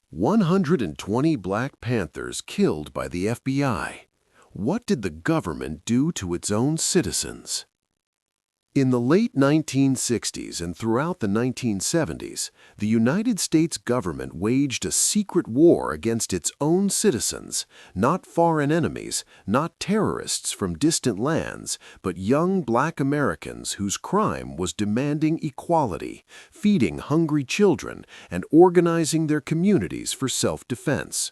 120 Black Panthers killed by the FBI. What did the government do to its own citizens? In the late 1960s and throughout the 1970s, the United States government waged a secret war against its own citizens, not foreign enemies, not terrorists from distant lands, but young Black Americans whose crime was demanding equality, feeding hungry children, and organizing their communities for self-defense.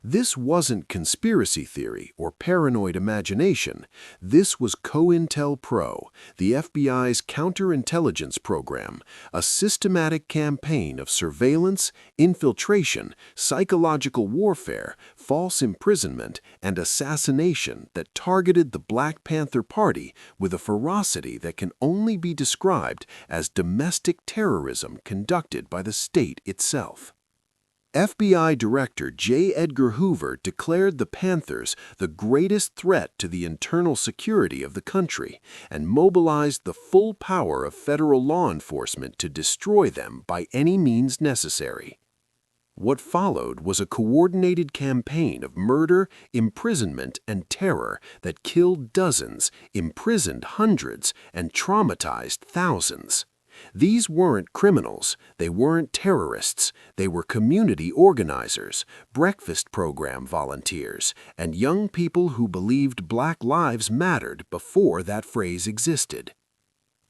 This wasn't conspiracy theory or paranoid imagination. This was COINTELPRO, the FBI's counterintelligence program, a systematic campaign of surveillance, infiltration, psychological warfare, false imprisonment, and assassination that targeted the Black Panther Party with a ferocity that can only be described as domestic terrorism conducted by the state itself. FBI Director J. Edgar Hoover declared the Panthers the greatest threat to the internal security of the country and mobilized the full power of federal law enforcement to destroy them by any means necessary. What followed was a coordinated campaign of murder, imprisonment, and terror that killed dozens, imprisoned hundreds, and traumatized thousands. These weren't criminals, they weren't terrorists, they were community organizers, breakfast program volunteers, and young people who believed Black lives mattered before that phrase existed.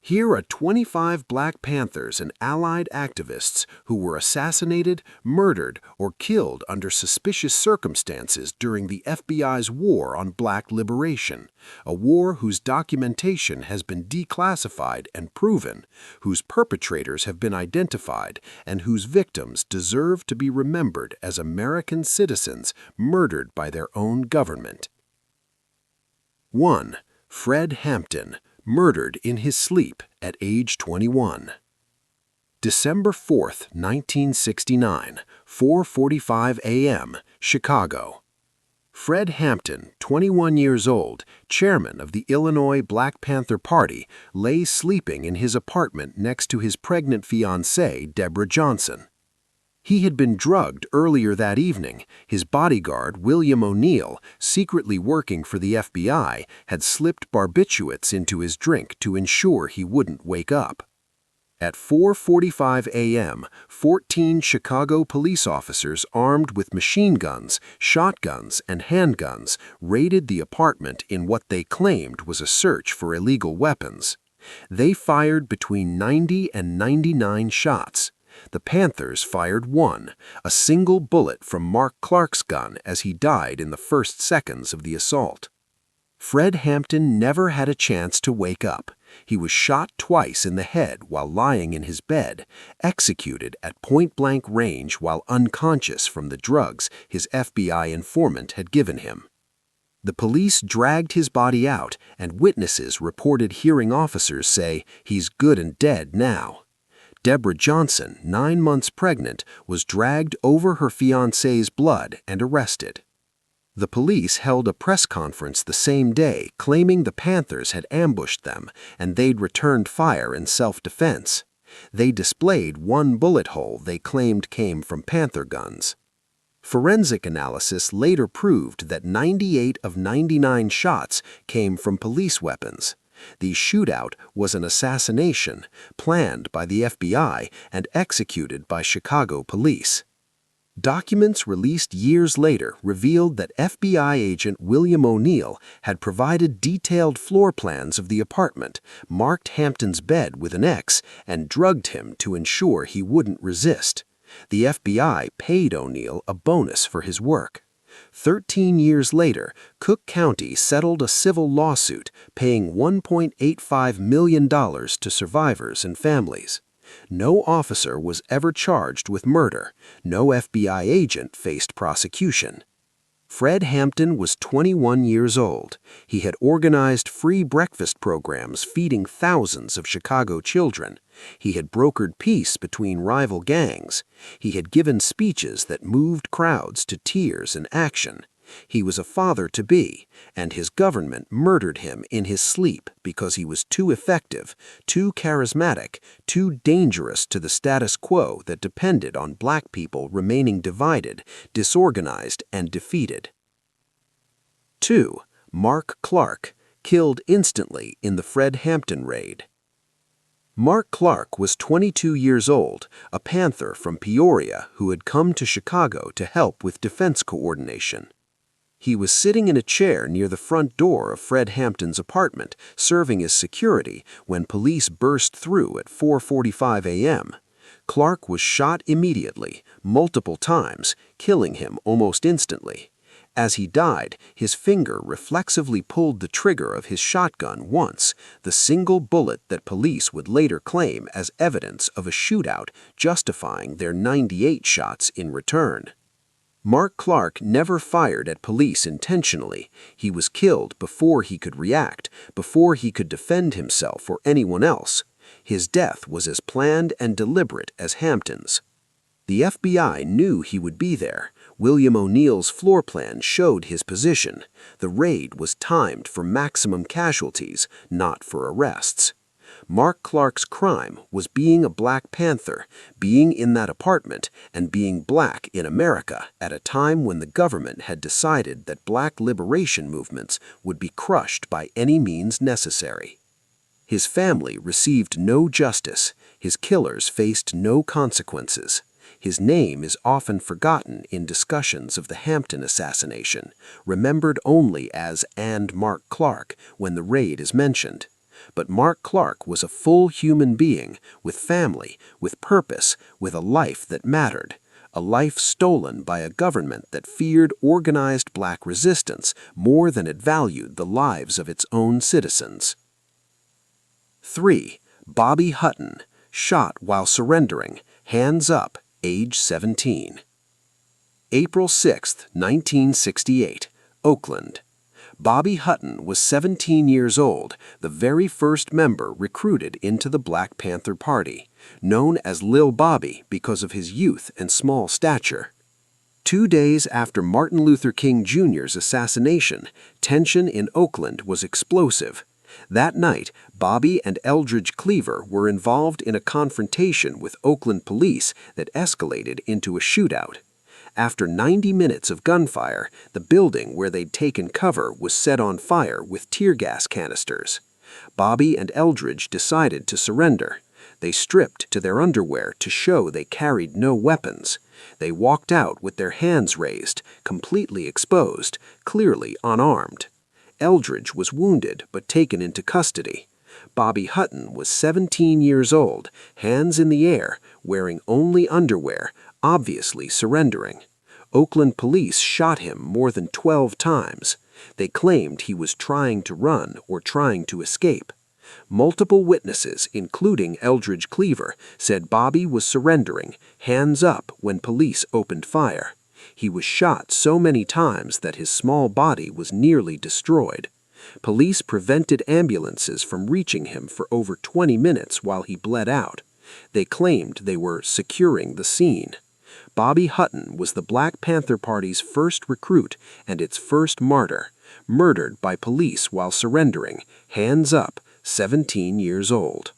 Here are 25 Black Panthers and allied activists who were assassinated, murdered, or killed under suspicious circumstances during the FBI's war on Black liberation, a war whose documentation has been declassified and proven, whose perpetrators have been identified, and whose victims deserve to be remembered as American citizens murdered by their own government. 1. Fred Hampton, murdered in his sleep at age 21. December 4, 1969, 4:45 a.m., Chicago. Fred Hampton, 21 years old, chairman of the Illinois Black Panther Party, lay sleeping in his apartment next to his pregnant fiancée, Deborah Johnson. He had been drugged earlier that evening. His bodyguard, William O'Neill, secretly working for the FBI, had slipped barbiturates into his drink to ensure he wouldn't wake up. At 4:45 a.m., 14 Chicago police officers armed with machine guns, shotguns, and handguns raided the apartment in what they claimed was a search for illegal weapons. They fired between 90 and 99 shots. The Panthers fired one, a single bullet from Mark Clark's gun as he died in the first seconds of the assault. Fred Hampton never had a chance to wake up. He was shot twice in the head while lying in his bed, executed at point-blank range while unconscious from the drugs his FBI informant had given him. The police dragged his body out, and witnesses reported hearing officers say, "He's good and dead now." Deborah Johnson, 9 months pregnant, was dragged over her fiancé's blood and arrested. The police held a press conference the same day claiming the Panthers had ambushed them and they'd returned fire in self-defense. They displayed one bullet hole they claimed came from Panther guns. Forensic analysis later proved that 98 of 99 shots came from police weapons. The shootout was an assassination planned by the FBI and executed by Chicago police. Documents released years later revealed that FBI agent William O'Neill had provided detailed floor plans of the apartment, marked Hampton's bed with an X, and drugged him to ensure he wouldn't resist. The FBI paid O'Neill a bonus for his work. 13 years later, Cook County settled a civil lawsuit paying $1.85 million to survivors and families. No officer was ever charged with murder. No FBI agent faced prosecution. Fred Hampton was 21 years old. He had organized free breakfast programs feeding thousands of Chicago children. He had brokered peace between rival gangs. He had given speeches that moved crowds to tears and action. He was a father-to-be, and his government murdered him in his sleep because he was too effective, too charismatic, too dangerous to the status quo that depended on black people remaining divided, disorganized, and defeated. 2. Mark Clark, killed instantly in the Fred Hampton raid. Mark Clark was 22 years old, a Panther from Peoria who had come to Chicago to help with defense coordination. He was sitting in a chair near the front door of Fred Hampton's apartment, serving as security, when police burst through at 4:45 a.m. Clark was shot immediately, multiple times, killing him almost instantly. As he died, his finger reflexively pulled the trigger of his shotgun once, the single bullet that police would later claim as evidence of a shootout, justifying their 98 shots in return. Mark Clark never fired at police intentionally. He was killed before he could react, before he could defend himself or anyone else. His death was as planned and deliberate as Hampton's. The FBI knew he would be there. William O'Neill's floor plan showed his position. The raid was timed for maximum casualties, not for arrests. Mark Clark's crime was being a Black Panther, being in that apartment, and being black in America at a time when the government had decided that black liberation movements would be crushed by any means necessary. His family received no justice. His killers faced no consequences. His name is often forgotten in discussions of the Hampton assassination, remembered only as "and Mark Clark" when the raid is mentioned. But Mark Clark was a full human being, with family, with purpose, with a life that mattered, a life stolen by a government that feared organized black resistance more than it valued the lives of its own citizens. 3. Bobby Hutton, shot while surrendering, hands up, age 17. April 6, 1968, Oakland. Bobby Hutton was 17 years old, the very first member recruited into the Black Panther Party, known as Lil Bobby because of his youth and small stature. 2 days after Martin Luther King Jr.'s assassination, tension in Oakland was explosive. That night, Bobby and Eldridge Cleaver were involved in a confrontation with Oakland police that escalated into a shootout. After 90 minutes of gunfire, the building where they'd taken cover was set on fire with tear gas canisters. Bobby and Eldridge decided to surrender. They stripped to their underwear to show they carried no weapons. They walked out with their hands raised, completely exposed, clearly unarmed. Eldridge was wounded but taken into custody. Bobby Hutton was 17 years old, hands in the air, wearing only underwear, obviously surrendering. Oakland police shot him more than 12 times. They claimed he was trying to run or trying to escape. Multiple witnesses, including Eldridge Cleaver, said Bobby was surrendering, hands up, when police opened fire. He was shot so many times that his small body was nearly destroyed. Police prevented ambulances from reaching him for over 20 minutes while he bled out. They claimed they were securing the scene. Bobby Hutton was the Black Panther Party's first recruit and its first martyr, murdered by police while surrendering, hands up, 17 years old.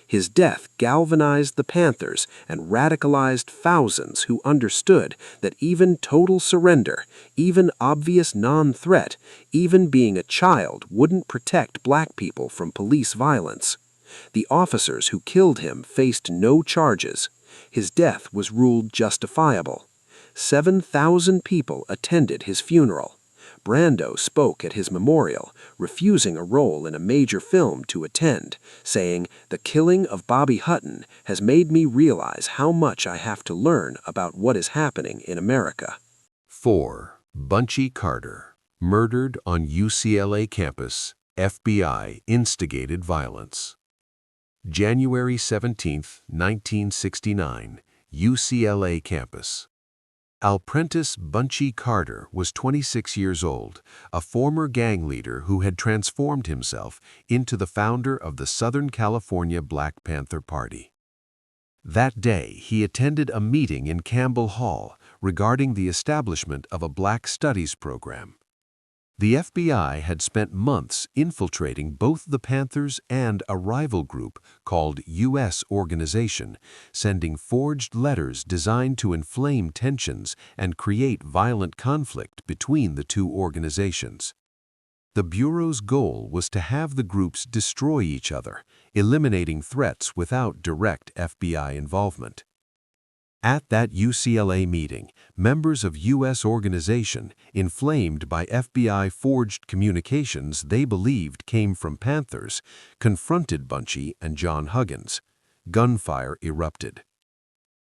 His death galvanized the Panthers and radicalized thousands who understood that even total surrender, even obvious non-threat, even being a child wouldn't protect black people from police violence. The officers who killed him faced no charges. His death was ruled justifiable. 7,000 people attended his funeral. Brando spoke at his memorial, refusing a role in a major film to attend, saying, "The killing of Bobby Hutton has made me realize how much I have to learn about what is happening in America." 4. Bunchy Carter, murdered on UCLA campus, FBI instigated violence. January 17, 1969, UCLA campus. Alprentice Bunchy Carter was 26 years old, a former gang leader who had transformed himself into the founder of the Southern California Black Panther Party. That day, he attended a meeting in Campbell Hall, regarding the establishment of a Black Studies program. The FBI had spent months infiltrating both the Panthers and a rival group called U.S. Organization, sending forged letters designed to inflame tensions and create violent conflict between the two organizations. The Bureau's goal was to have the groups destroy each other, eliminating threats without direct FBI involvement. At that UCLA meeting, members of U.S. Organization, inflamed by FBI-forged communications they believed came from Panthers, confronted Bunchy and John Huggins. Gunfire erupted.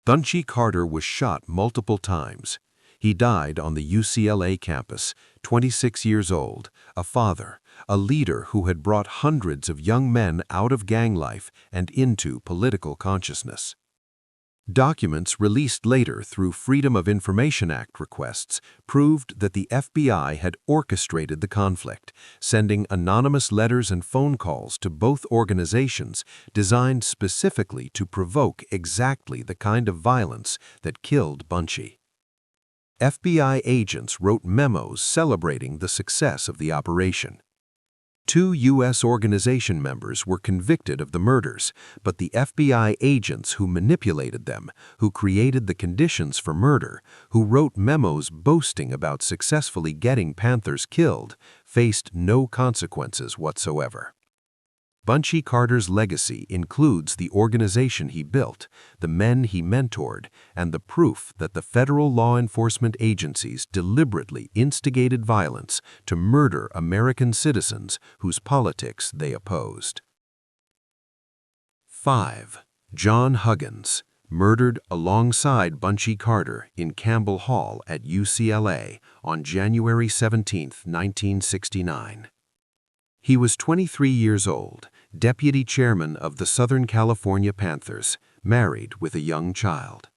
Bunchy Carter was shot multiple times. He died on the UCLA campus, 26 years old, a father, a leader who had brought hundreds of young men out of gang life and into political consciousness. Documents released later through Freedom of Information Act requests proved that the FBI had orchestrated the conflict, sending anonymous letters and phone calls to both organizations designed specifically to provoke exactly the kind of violence that killed Bunchy. FBI agents wrote memos celebrating the success of the operation. 2 U.S. Organization members were convicted of the murders, but the FBI agents who manipulated them, who created the conditions for murder, who wrote memos boasting about successfully getting Panthers killed, faced no consequences whatsoever. Bunchy Carter's legacy includes the organization he built, the men he mentored, and the proof that the federal law enforcement agencies deliberately instigated violence to murder American citizens whose politics they opposed. 5. John Huggins, murdered alongside Bunchy Carter in Campbell Hall at UCLA on January 17, 1969. He was 23 years old, deputy chairman of the Southern California Panthers, married with a young child.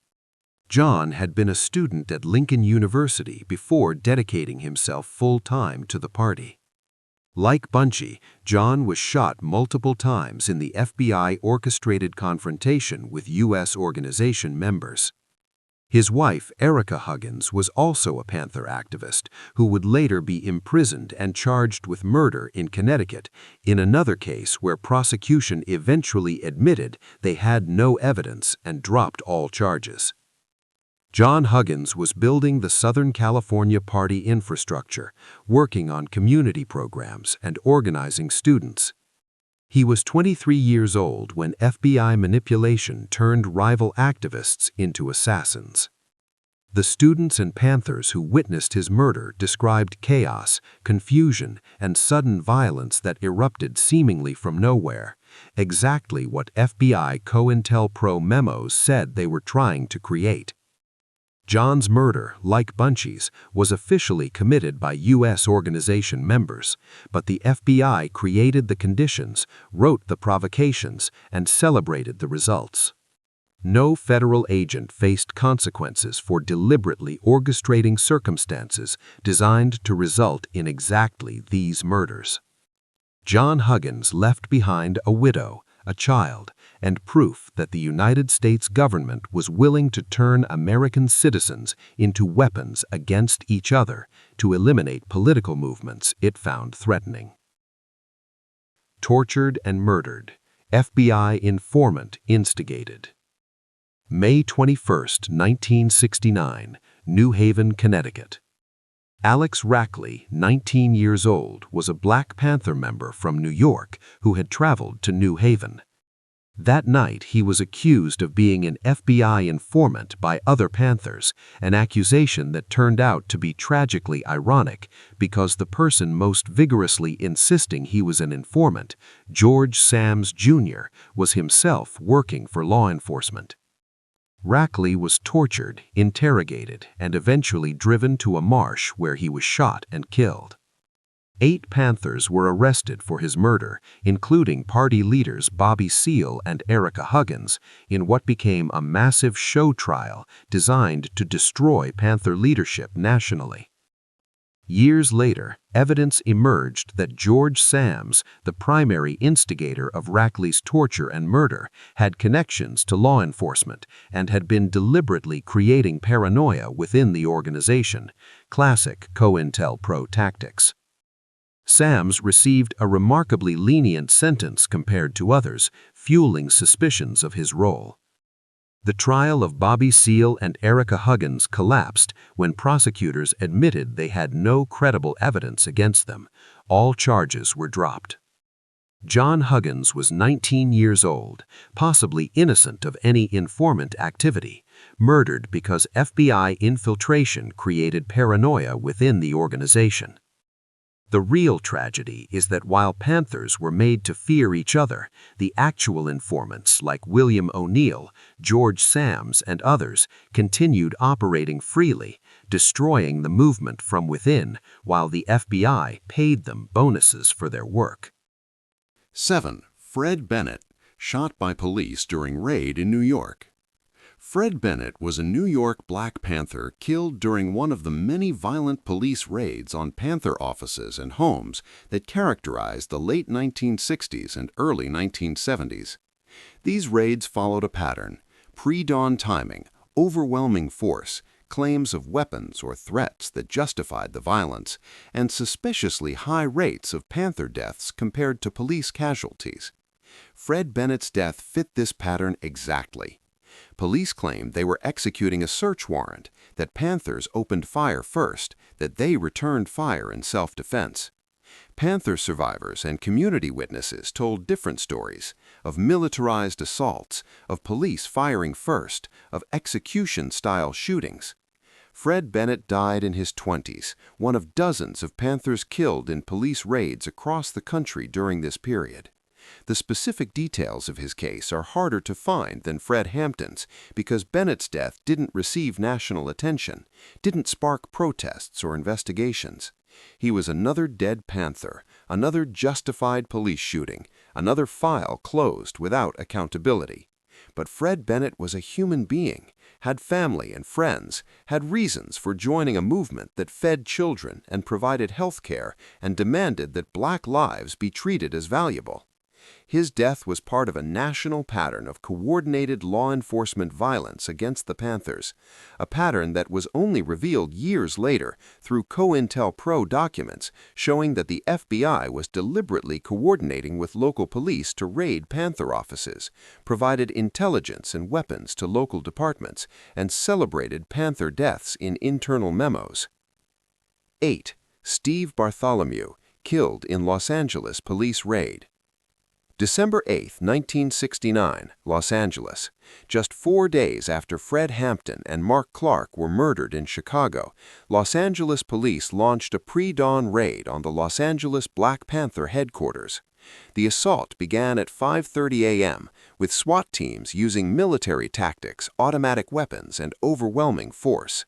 John had been a student at Lincoln University before dedicating himself full-time to the party. Like Bunchy, John was shot multiple times in the FBI-orchestrated confrontation with U.S. Organization members. His wife, Erica Huggins, was also a Panther activist who would later be imprisoned and charged with murder in Connecticut, in another case where prosecution eventually admitted they had no evidence and dropped all charges. John Huggins was building the Southern California Party infrastructure, working on community programs and organizing students. He was 23 years old when FBI manipulation turned rival activists into assassins. The students and Panthers who witnessed his murder described chaos, confusion, and sudden violence that erupted seemingly from nowhere, exactly what FBI COINTELPRO memos said they were trying to create. John's murder, like Bunchy's, was officially committed by U.S. Organization members, but the FBI created the conditions, wrote the provocations, and celebrated the results. No federal agent faced consequences for deliberately orchestrating circumstances designed to result in exactly these murders. John Huggins left behind a widow, a child, and proof that the United States government was willing to turn American citizens into weapons against each other to eliminate political movements it found threatening. Tortured and murdered. FBI informant instigated. May 21, 1969, New Haven, Connecticut. Alex Rackley, 19 years old, was a Black Panther member from New York who had traveled to New Haven. That night, he was accused of being an FBI informant by other Panthers, an accusation that turned out to be tragically ironic because the person most vigorously insisting he was an informant, George Sams Jr., was himself working for law enforcement. Rackley was tortured, interrogated, and eventually driven to a marsh where he was shot and killed. 8 Panthers were arrested for his murder, including party leaders Bobby Seale and Erica Huggins, in what became a massive show trial designed to destroy Panther leadership nationally. Years later, evidence emerged that George Sams, the primary instigator of Rackley's torture and murder, had connections to law enforcement and had been deliberately creating paranoia within the organization, classic COINTELPRO tactics. Sams received a remarkably lenient sentence compared to others, fueling suspicions of his role. The trial of Bobby Seale and Erica Huggins collapsed when prosecutors admitted they had no credible evidence against them. All charges were dropped. John Huggins was 19 years old, possibly innocent of any informant activity, murdered because FBI infiltration created paranoia within the organization. The real tragedy is that while Panthers were made to fear each other, the actual informants like William O'Neill, George Sams, and others continued operating freely, destroying the movement from within, while the FBI paid them bonuses for their work. 7. Fred Bennett, shot by police during raid in New York. Fred Bennett was a New York Black Panther killed during one of the many violent police raids on Panther offices and homes that characterized the late 1960s and early 1970s. These raids followed a pattern: pre-dawn timing, overwhelming force, claims of weapons or threats that justified the violence, and suspiciously high rates of Panther deaths compared to police casualties. Fred Bennett's death fit this pattern exactly. Police claimed they were executing a search warrant, that Panthers opened fire first, that they returned fire in self-defense. Panther survivors and community witnesses told different stories of militarized assaults, of police firing first, of execution-style shootings. Fred Bennett died in his 20s, one of dozens of Panthers killed in police raids across the country during this period. The specific details of his case are harder to find than Fred Hampton's because Bennett's death didn't receive national attention, didn't spark protests or investigations. He was another dead Panther, another justified police shooting, another file closed without accountability. But Fred Bennett was a human being, had family and friends, had reasons for joining a movement that fed children and provided health care and demanded that black lives be treated as valuable. His death was part of a national pattern of coordinated law enforcement violence against the Panthers, a pattern that was only revealed years later through COINTELPRO documents showing that the FBI was deliberately coordinating with local police to raid Panther offices, provided intelligence and weapons to local departments, and celebrated Panther deaths in internal memos. 8. Steve Bartholomew, killed in Los Angeles police raid. December 8, 1969, Los Angeles. Just 4 days after Fred Hampton and Mark Clark were murdered in Chicago, Los Angeles police launched a pre-dawn raid on the Los Angeles Black Panther headquarters. The assault began at 5:30 a.m., with SWAT teams using military tactics, automatic weapons, and overwhelming force.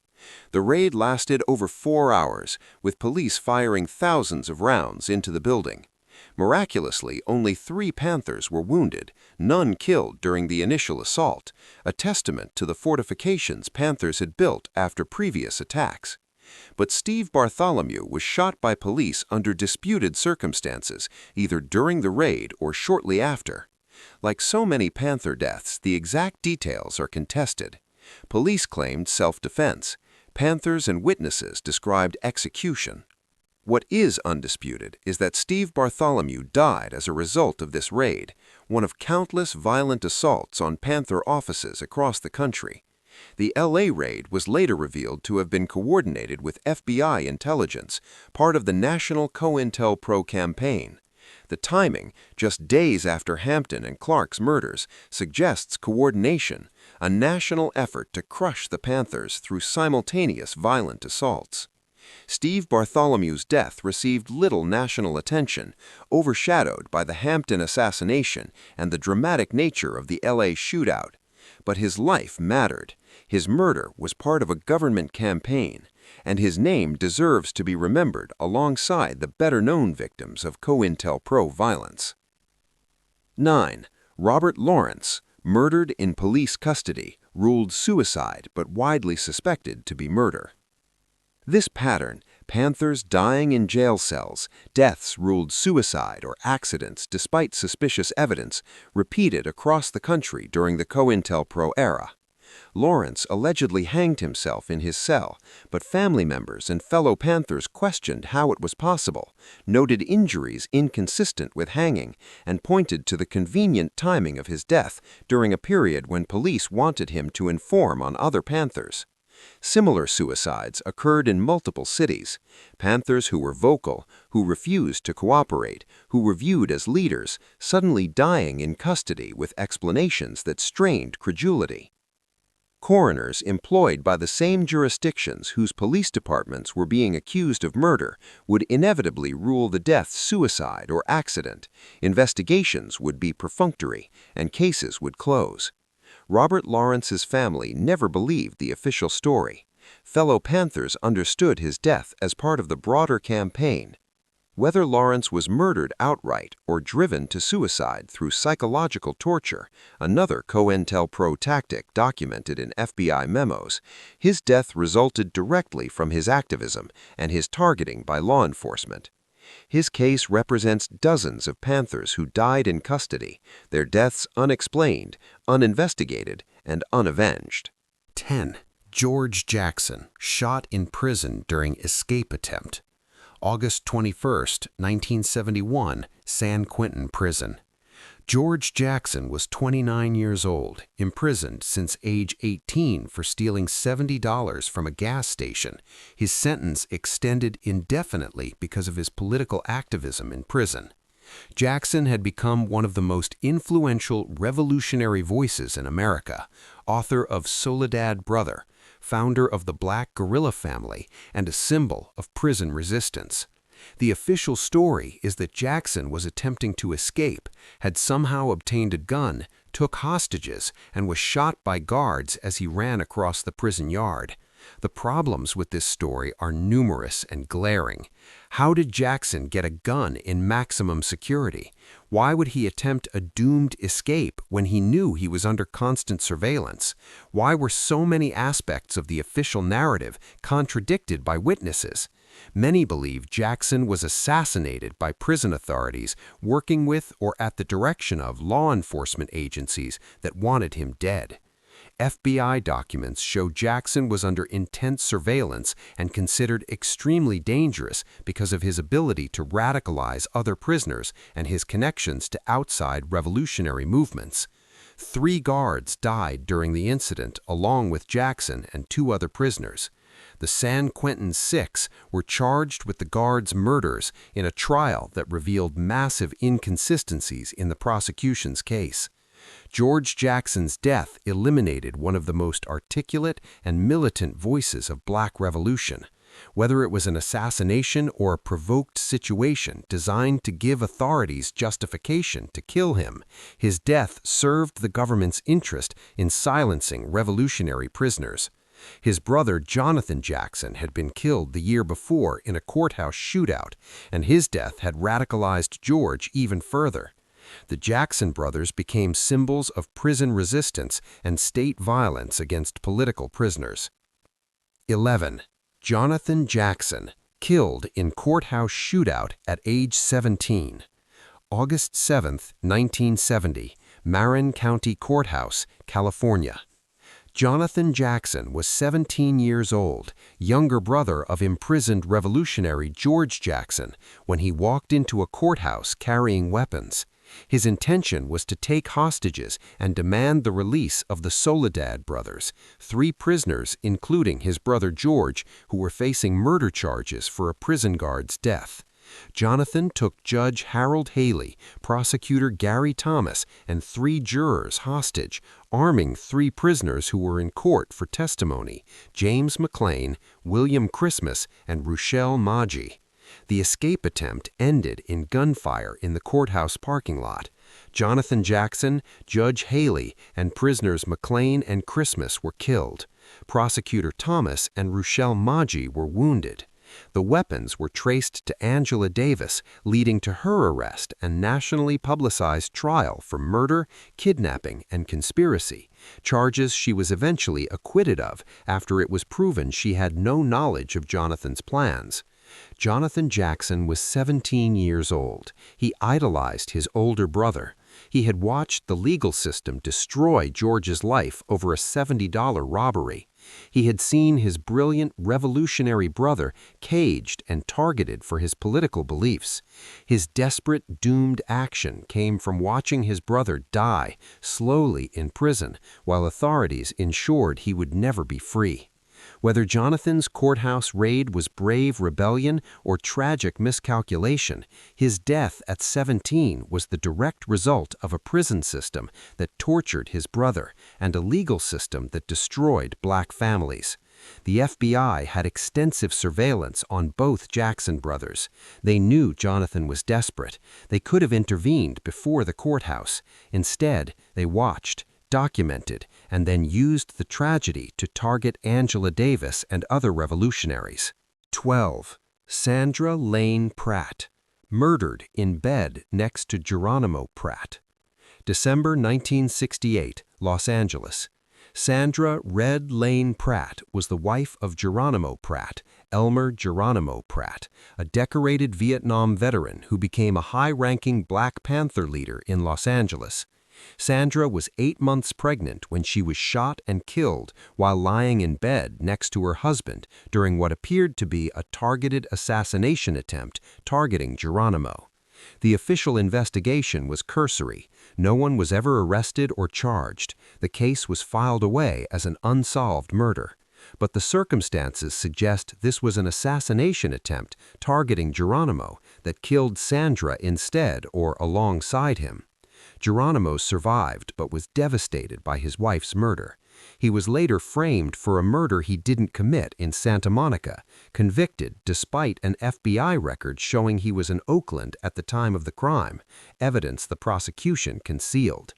The raid lasted over 4 hours, with police firing thousands of rounds into the building. Miraculously, only 3 Panthers were wounded, none killed during the initial assault, a testament to the fortifications Panthers had built after previous attacks. But Steve Bartholomew was shot by police under disputed circumstances, either during the raid or shortly after. Like so many Panther deaths, the exact details are contested. Police claimed self-defense. Panthers and witnesses described execution. What is undisputed is that Steve Bartholomew died as a result of this raid, one of countless violent assaults on Panther offices across the country. The LA raid was later revealed to have been coordinated with FBI intelligence, part of the national COINTELPRO campaign. The timing, just days after Hampton and Clark's murders, suggests coordination, a national effort to crush the Panthers through simultaneous violent assaults. Steve Bartholomew's death received little national attention, overshadowed by the Hampton assassination and the dramatic nature of the LA shootout. But his life mattered. His murder was part of a government campaign, and his name deserves to be remembered alongside the better-known victims of COINTELPRO violence. 9. Robert Lawrence, murdered in police custody, ruled suicide but widely suspected to be murder. This pattern, Panthers dying in jail cells, deaths ruled suicide or accidents despite suspicious evidence, repeated across the country during the COINTELPRO era. Lawrence allegedly hanged himself in his cell, but family members and fellow Panthers questioned how it was possible, noted injuries inconsistent with hanging, and pointed to the convenient timing of his death during a period when police wanted him to inform on other Panthers. Similar suicides occurred in multiple cities. Panthers who were vocal, who refused to cooperate, who were viewed as leaders, suddenly dying in custody with explanations that strained credulity. Coroners employed by the same jurisdictions whose police departments were being accused of murder would inevitably rule the death suicide or accident. Investigations would be perfunctory, and cases would close. Robert Lawrence's family never believed the official story. Fellow Panthers understood his death as part of the broader campaign. Whether Lawrence was murdered outright or driven to suicide through psychological torture, another COINTELPRO tactic documented in FBI memos, his death resulted directly from his activism and his targeting by law enforcement. His case represents dozens of Panthers who died in custody, their deaths unexplained, uninvestigated, and unavenged. 10. George Jackson, shot in prison during escape attempt. August 21, 1971, San Quentin Prison. George Jackson was 29 years old, imprisoned since age 18 for stealing $70 from a gas station. His sentence extended indefinitely because of his political activism in prison. Jackson had become one of the most influential revolutionary voices in America, author of Soledad Brother, founder of the Black guerrilla family, and a symbol of prison resistance. The official story is that Jackson was attempting to escape, had somehow obtained a gun, took hostages, and was shot by guards as he ran across the prison yard. The problems with this story are numerous and glaring. How did Jackson get a gun in maximum security? Why would he attempt a doomed escape when he knew he was under constant surveillance? Why were so many aspects of the official narrative contradicted by witnesses? Many believe Jackson was assassinated by prison authorities working with or at the direction of law enforcement agencies that wanted him dead. FBI documents show Jackson was under intense surveillance and considered extremely dangerous because of his ability to radicalize other prisoners and his connections to outside revolutionary movements. 3 guards died during the incident along with Jackson and 2 other prisoners. The San Quentin Six were charged with the guards' murders in a trial that revealed massive inconsistencies in the prosecution's case. George Jackson's death eliminated one of the most articulate and militant voices of Black Revolution. Whether it was an assassination or a provoked situation designed to give authorities justification to kill him, his death served the government's interest in silencing revolutionary prisoners. His brother Jonathan Jackson had been killed the year before in a courthouse shootout, and his death had radicalized George even further. The Jackson brothers became symbols of prison resistance and state violence against political prisoners. 11. Jonathan Jackson, killed in courthouse shootout at age 17. August 7, 1970, Marin County Courthouse, California. Jonathan Jackson was 17 years old, younger brother of imprisoned revolutionary George Jackson, when he walked into a courthouse carrying weapons. His intention was to take hostages and demand the release of the Soledad brothers, 3 prisoners including his brother George, who were facing murder charges for a prison guard's death. Jonathan took Judge Harold Haley, prosecutor Gary Thomas, and 3 jurors hostage, arming 3 prisoners who were in court for testimony: James McLean, William Christmas, and Rochelle Maggi. The escape attempt ended in gunfire in the courthouse parking lot. Jonathan Jackson, Judge Haley, and prisoners McLean and Christmas were killed. Prosecutor Thomas and Rochelle Maggi were wounded. The weapons were traced to Angela Davis, leading to her arrest and nationally publicized trial for murder, kidnapping, and conspiracy, charges she was eventually acquitted of after it was proven she had no knowledge of Jonathan's plans. Jonathan Jackson was 17 years old. He idolized his older brother. He had watched the legal system destroy George's life over a $70 robbery. He had seen his brilliant revolutionary brother caged and targeted for his political beliefs. His desperate, doomed action came from watching his brother die slowly in prison while authorities ensured he would never be free. Whether Jonathan's courthouse raid was brave rebellion or tragic miscalculation, his death at 17 was the direct result of a prison system that tortured his brother and a legal system that destroyed black families. The FBI had extensive surveillance on both Jackson brothers. They knew Jonathan was desperate. They could have intervened before the courthouse. Instead, they watched, documented, and then used the tragedy to target Angela Davis and other revolutionaries. 12. Sandra Lane Pratt, murdered in bed next to Geronimo Pratt. December 1968, Los Angeles. Sandra Red Lane Pratt was the wife of Geronimo Pratt, Elmer Geronimo Pratt, a decorated Vietnam veteran who became a high-ranking Black Panther leader in Los Angeles. Sandra was 8 months pregnant when she was shot and killed while lying in bed next to her husband during what appeared to be a targeted assassination attempt targeting Geronimo. The official investigation was cursory. No one was ever arrested or charged. The case was filed away as an unsolved murder. But the circumstances suggest this was an assassination attempt targeting Geronimo that killed Sandra instead or alongside him. Geronimo survived but was devastated by his wife's murder. He was later framed for a murder he didn't commit in Santa Monica, convicted despite an FBI record showing he was in Oakland at the time of the crime, evidence the prosecution concealed.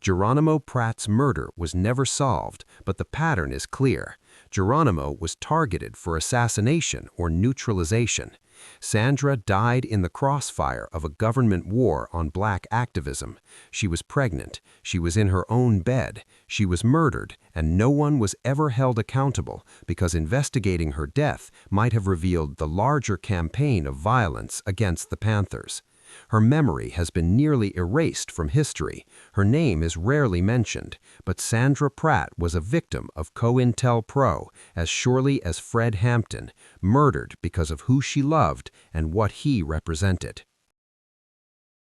Geronimo Pratt's murder was never solved, but the pattern is clear. Geronimo was targeted for assassination or neutralization. Sandra died in the crossfire of a government war on black activism. She was pregnant, she was in her own bed, she was murdered, and no one was ever held accountable because investigating her death might have revealed the larger campaign of violence against the Panthers. Her memory has been nearly erased from history. Her name is rarely mentioned, but Sandra Pratt was a victim of COINTELPRO as surely as Fred Hampton, murdered because of who she loved and what he represented.